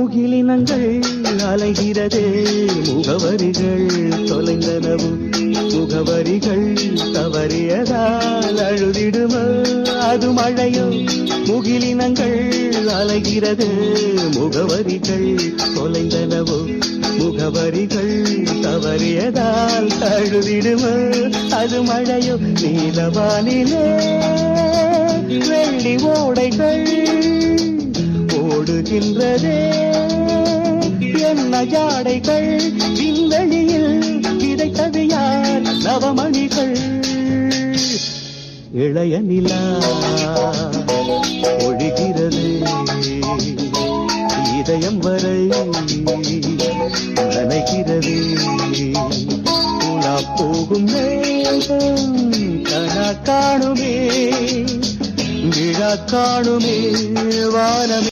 முகிலினங்கள் அலைகிறது, முகவரிகள் தொலைந்தனவும் முகவரிகள் தவறியதால் அழுதிடுமோ அது மழையோ. முகிலினங்கள் அலைகிறது, முகவரிகள் தொலைந்தனவோ முகவரிகள் தவறியதால் அழுதிடுமோ அது மழையோ. நீலவானிலே வெள்ளி ஓடைகள் ஓடுகின்றதே, என்ன ஜாடைகள் விண்வெளியில் கிடைத்தது யார் நவமணிகள். இளைய நிலா ஒழிகிறது, இதயம் வரை நனைகிறது. உலா போகும் மேகம் கணா காணுமே, விழா காணுமே வானமே.